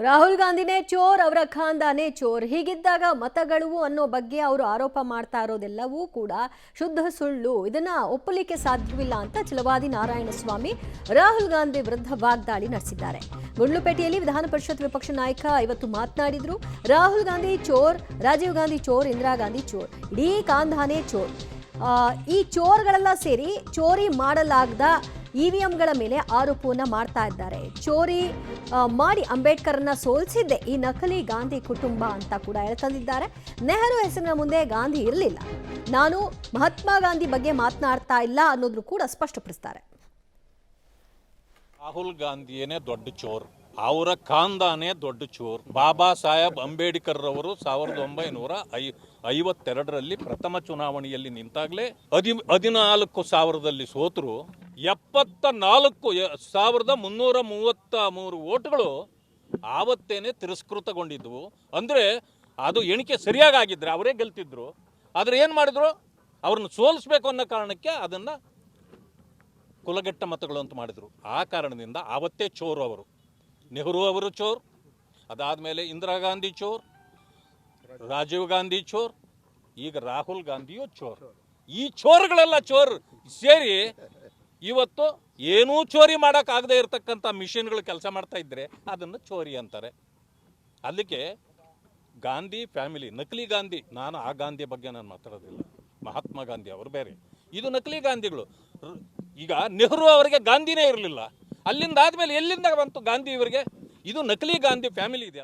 ರಾಹುಲ್ ಗಾಂಧಿನೇ ಚೋರ್, ಅವರ ಖಾಂದಾನೇ ಚೋರ್. ಹೀಗಿದ್ದಾಗ ಮತಗಳು ಅನ್ನೋ ಬಗ್ಗೆ ಅವರು ಆರೋಪ ಮಾಡ್ತಾ ಇರೋದೆಲ್ಲವೂ ಕೂಡ ಶುದ್ಧ ಸುಳ್ಳು. ಇದನ್ನ ಒಪ್ಪಲಿಕ್ಕೆ ಸಾಧ್ಯವಿಲ್ಲ ಅಂತ ಛಲವಾದಿ ನಾರಾಯಣಸ್ವಾಮಿ ರಾಹುಲ್ ಗಾಂಧಿ ವಿರುದ್ಧ ವಾಗ್ದಾಳಿ ನಡೆಸಿದ್ದಾರೆ. ಗುಂಡ್ಲುಪೇಟೆಯಲ್ಲಿ ವಿಧಾನ ಪರಿಷತ್ ವಿಪಕ್ಷ ನಾಯಕ ಇವತ್ತು ಮಾತನಾಡಿದ್ರು. ರಾಹುಲ್ ಗಾಂಧಿ ಚೋರ್, ರಾಜೀವ್ ಗಾಂಧಿ ಚೋರ್, ಇಂದಿರಾ ಗಾಂಧಿ ಚೋರ್, ಇಡೀ ಖಾಂದಾನೇ ಚೋರ್. ಈ ಚೋರ್ಗಳೆಲ್ಲ ಸೇರಿ ಚೋರಿ ಮಾಡಲಾಗದ ಇವಿಎಂಗಳ ಮೇಲೆ ಆರೋಪವನ್ನ ಮಾಡ್ತಾ ಇದ್ದಾರೆ. ಚೋರಿ ಮಾಡಿ ಅಂಬೇಡ್ಕರ್ನ ಸೋಲಿಸಿದ್ದೆ ಈ ನಕಲಿ ಗಾಂಧಿ ಕುಟುಂಬ ಅಂತ ಕೂಡ ಹೇಳ್ತಂದಿದ್ದಾರೆ. ನೆಹರು ಹೆಸರಿನ ಮುಂದೆ ಗಾಂಧಿ ಇರಲಿಲ್ಲ, ನಾನು ಮಹಾತ್ಮ ಗಾಂಧಿ ಬಗ್ಗೆ ಮಾತನಾಡ್ತಾ ಇಲ್ಲ ಅನ್ನೋದ್ರು ಕೂಡ ಸ್ಪಷ್ಟಪಡಿಸ್ತಾರೆ. ರಾಹುಲ್ ಗಾಂಧಿಯೇನೇ ದೊಡ್ಡ ಚೋರ್, ಅವರ ಖಾಂದಾನೇ ದೊಡ್ಡ ಚೋರ್. ಬಾಬಾ ಸಾಹೇಬ್ ಅಂಬೇಡ್ಕರ್ ಅವರು 1952ರಲ್ಲಿ ಪ್ರಥಮ ಚುನಾವಣೆಯಲ್ಲಿ ನಿಂತಾಗಲೇ 14,000ದಲ್ಲಿ ಸೋತರು. 74,333 ಓಟ್ಗಳು ಆವತ್ತೇನೆ ತಿರಸ್ಕೃತಗೊಂಡಿದ್ವು. ಅಂದರೆ ಅದು ಎಣಿಕೆ ಸರಿಯಾಗಿದ್ದರೆ ಅವರೇ ಗೆಲ್ತಿದ್ರು. ಆದರೆ ಏನು ಮಾಡಿದ್ರು, ಅವ್ರನ್ನ ಸೋಲಿಸ್ಬೇಕು ಅನ್ನೋ ಕಾರಣಕ್ಕೆ ಅದನ್ನು ಕುಲಗೆಟ್ಟ ಮತಗಳು ಅಂತ ಮಾಡಿದರು. ಆ ಕಾರಣದಿಂದ ಆವತ್ತೇ ಚೋರು ಅವರು. ನೆಹರು ಅವರು ಚೋರ್, ಅದಾದಮೇಲೆ ಇಂದಿರಾ ಗಾಂಧಿ ಚೋರ್, ರಾಜೀವ್ ಗಾಂಧಿ ಚೋರ್, ಈಗ ರಾಹುಲ್ ಗಾಂಧಿಯು ಚೋರ್. ಈ ಚೋರ್ಗಳೆಲ್ಲ ಚೋರ್ ಸೇರಿ ಇವತ್ತು ಏನೂ ಚೋರಿ ಮಾಡೋಕ್ಕಾಗದೇ ಇರತಕ್ಕಂಥ ಮಿಷಿನ್ಗಳು ಕೆಲಸ ಮಾಡ್ತಾ ಇದ್ದರೆ ಅದನ್ನು ಚೋರಿ ಅಂತಾರೆ. ಅದಕ್ಕೆ ಗಾಂಧಿ ಫ್ಯಾಮಿಲಿ ನಕಲಿ ಗಾಂಧಿ. ನಾನು ಆ ಗಾಂಧಿ ಬಗ್ಗೆ ನಾನು ಮಾತಾಡೋದಿಲ್ಲ, ಮಹಾತ್ಮ ಗಾಂಧಿ ಅವರು ಬೇರೆ, ಇದು ನಕಲಿ ಗಾಂಧಿಗಳು. ಈಗ ನೆಹರು ಅವರಿಗೆ ಗಾಂಧಿನೇ ಇರಲಿಲ್ಲ, ಅಲ್ಲಿಂದ ಆದಮೇಲೆ ಎಲ್ಲಿಂದ ಬಂತು ಗಾಂಧಿ ಇವರಿಗೆ? ಇದು ನಕಲಿ ಗಾಂಧಿ ಫ್ಯಾಮಿಲಿ ಇದೆಯಲ್ಲ.